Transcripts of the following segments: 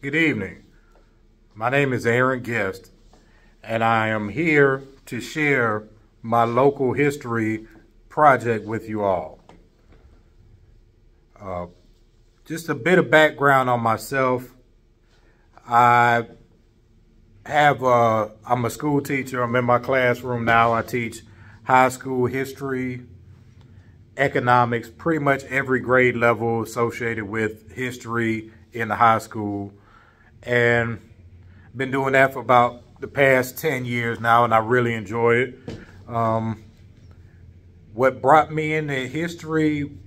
Good evening. My name is Aaron Guest, and I am here to share my local history project with you all. Just a bit of background on myself. I'm a school teacher. I'm in my classroom now. I teach high school history, economics, pretty much every grade level associated with history in the high school. And been doing that for about the past 10 years now, and I really enjoy it. What brought me into history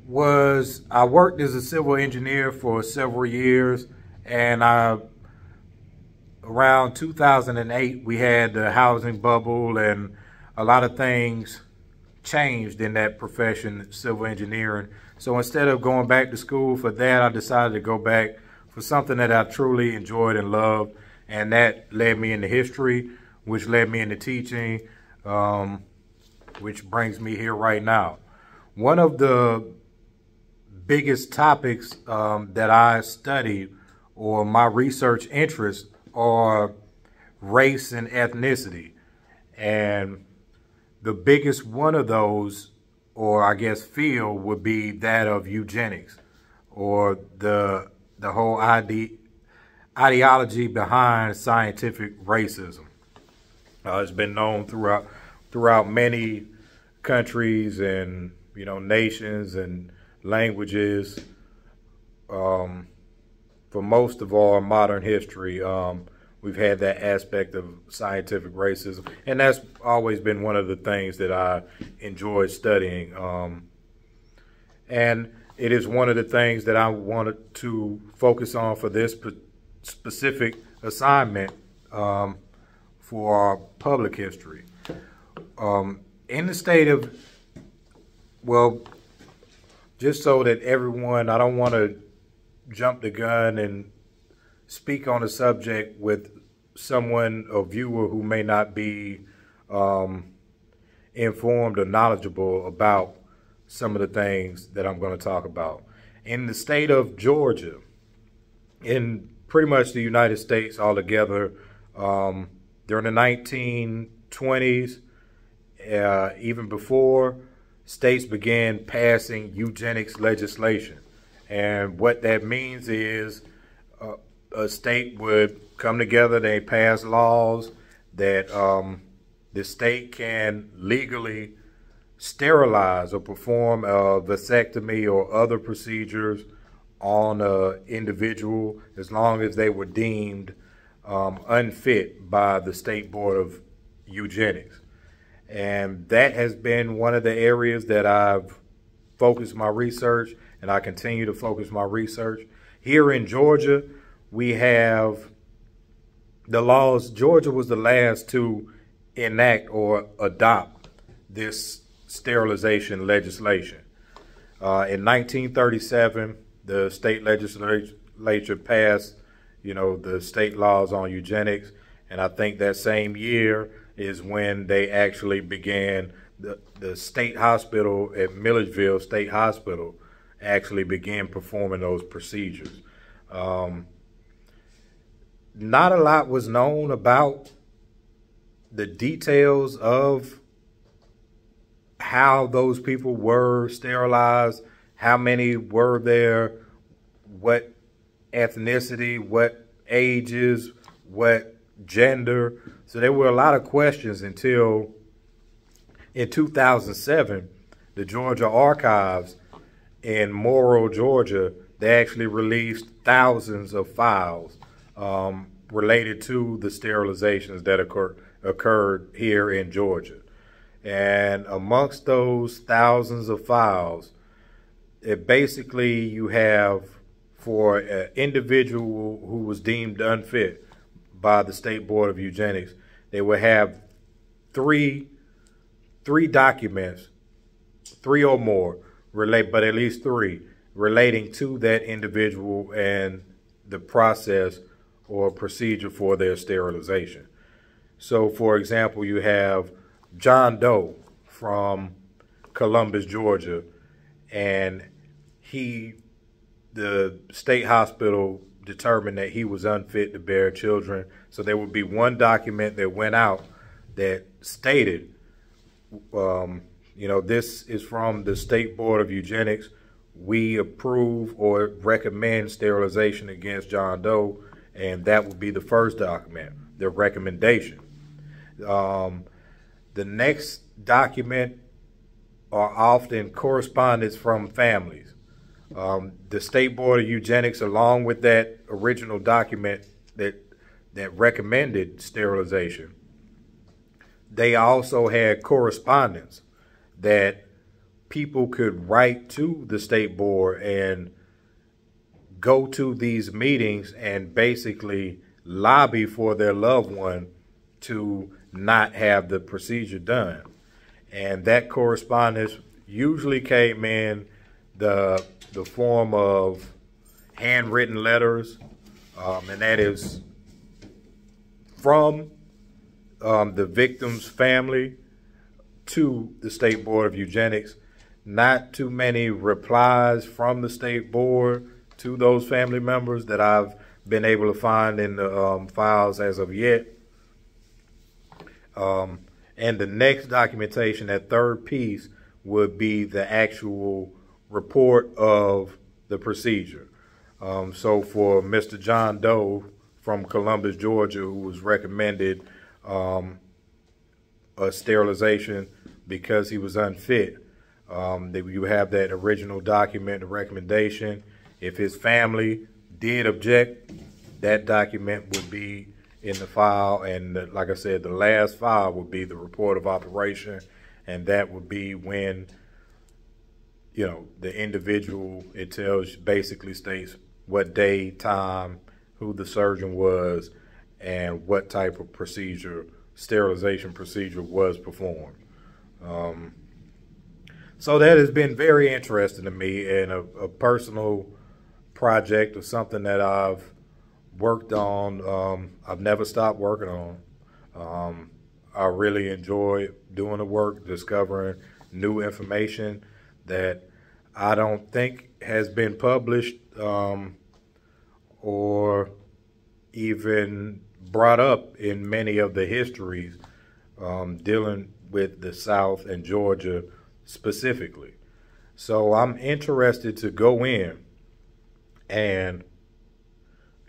was I worked as a civil engineer for several years, and around 2008 we had the housing bubble, and a lot of things changed in that profession, civil engineering. So instead of going back to school for that, I decided to go back for something that I truly enjoyed and loved, and that led me into history, which led me into teaching, which brings me here right now. One of the biggest topics that I studied, or my research interests, are race and ethnicity. And the biggest one of those, or I guess field, would be that of eugenics, or the whole ideology behind scientific racism. It's been known throughout many countries and nations and languages for most of our modern history. We've had that aspect of scientific racism, and that's always been one of the things that I enjoyed studying. And it is one of the things that I wanted to focus on for this specific assignment for our public history. In the state of, well, just so that everyone, I don't want to jump the gun and speak on a subject with someone, a viewer, who may not be informed or knowledgeable about some of the things that I'm going to talk about. In the state of Georgia, in pretty much the United States altogether, during the 1920s, even before, states began passing eugenics legislation. And what that means is a state would come together, they pass laws that the state can legally sterilize or perform a vasectomy or other procedures on an individual as long as they were deemed unfit by the State Board of Eugenics. And that has been one of the areas that I've focused my research, and I continue to focus my research. Here in Georgia, we have the laws. Georgia was the last to enact or adopt this sterilization legislation. In 1937, the state legislature passed, the state laws on eugenics, and I think that same year is when they actually began the state hospital at Milledgeville State Hospital actually began performing those procedures. Not a lot was known about the details of how those people were sterilized, how many were there, what ethnicity, what ages, what gender. So there were a lot of questions until in 2007, the Georgia Archives in Morrow, Georgia, they actually released thousands of files related to the sterilizations that occurred here in Georgia. And amongst those thousands of files, basically you have, for an individual who was deemed unfit by the State Board of Eugenics, they would have three documents, three or more, but at least three, relating to that individual and the process or procedure for their sterilization. So, for example, you have John Doe from Columbus, Georgia, and he the state hospital determined that he was unfit to bear children. So there would be one document that went out that stated, this is from the State Board of Eugenics. We approve or recommend sterilization against John Doe, and that would be the first document, the recommendation. The next document are often correspondence from families. The State Board of Eugenics, along with that original document that recommended sterilization, they also had correspondence that people could write to the State Board and go to these meetings and basically lobby for their loved one to not have the procedure done. And that correspondence usually came in the form of handwritten letters, and that is from the victim's family to the State Board of Eugenics. Not too many replies from the State Board to those family members that I've been able to find in the files as of yet. And the next documentation, that third piece, would be the actual report of the procedure. So for Mr. John Doe from Columbus, Georgia, who was recommended a sterilization because he was unfit, you have that original document, the recommendation. If his family did object, that document would be in the file, and like I said, the last file would be the report of operation, and that would be when, the individual, it basically states what day, time, who the surgeon was, and what type of procedure, sterilization procedure, was performed. So that has been very interesting to me, and a personal project or something that I've worked on. I've never stopped working on. I really enjoy doing the work, discovering new information that I don't think has been published or even brought up in many of the histories dealing with the South and Georgia specifically. So I'm interested to go in and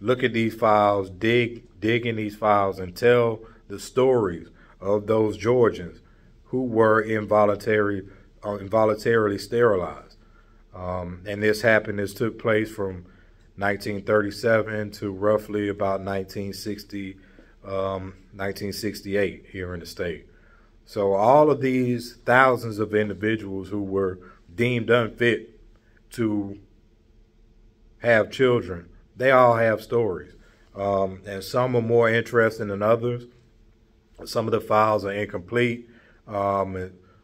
look at these files, dig in these files, and tell the stories of those Georgians who were involuntarily sterilized. And this took place from 1937 to roughly about 1960, 1968 here in the state. So all of these thousands of individuals who were deemed unfit to have children, they all have stories. And some are more interesting than others. Some of the files are incomplete,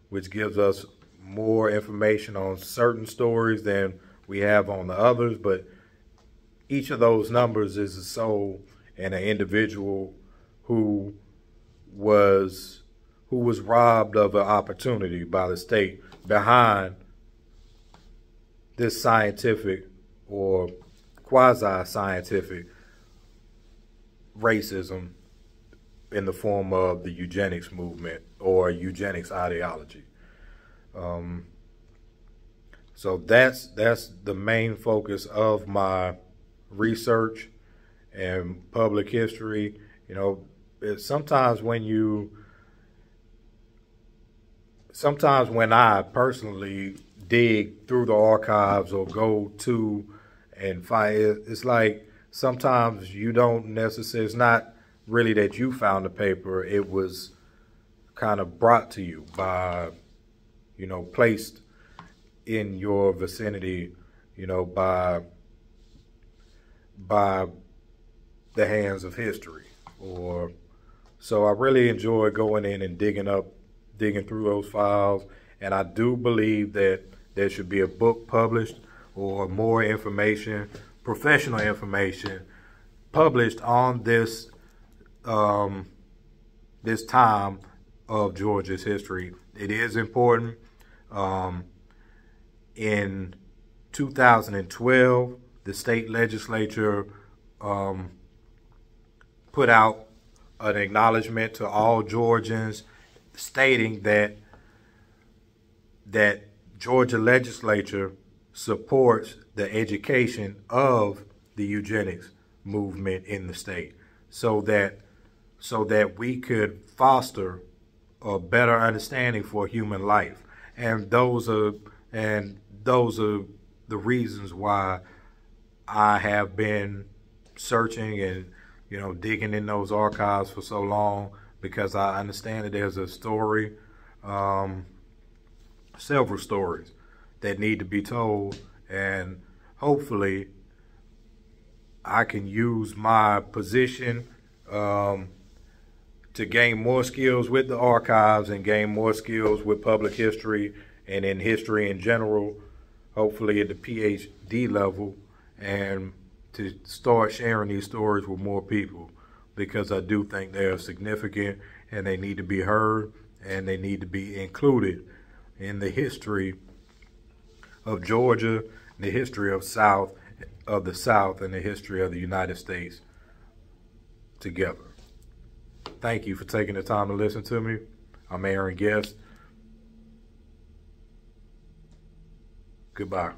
which gives us more information on certain stories than we have on the others. But each of those numbers is a soul and an individual who was robbed of an opportunity by the state behind this scientific or quasi-scientific racism in the form of the eugenics movement or eugenics ideology. So that's the main focus of my research and public history. Sometimes when I personally dig through the archives or go to and find, it's like sometimes you don't necessarily, it's not really that you found the paper, it was kind of brought to you by, placed in your vicinity, by the hands of history. So I really enjoy going in and digging through those files, and I do believe that there should be a book published or more information, professional information, published on this this time of Georgia's history. It is important. In 2012, the state legislature put out an acknowledgement to all Georgians stating that Georgia legislature supports the education of the eugenics movement in the state, so that we could foster a better understanding for human life. And those are the reasons why I have been searching and digging in those archives for so long, because I understand that there's a story, several stories that need to be told, and hopefully I can use my position to gain more skills with the archives and gain more skills with public history and in history in general, hopefully at the PhD level, and to start sharing these stories with more people, because I do think they are significant and they need to be heard and they need to be included in the history of Georgia, the history of the South, and the history of the United States together. Thank you for taking the time to listen to me. I'm Aaron Guest. Goodbye.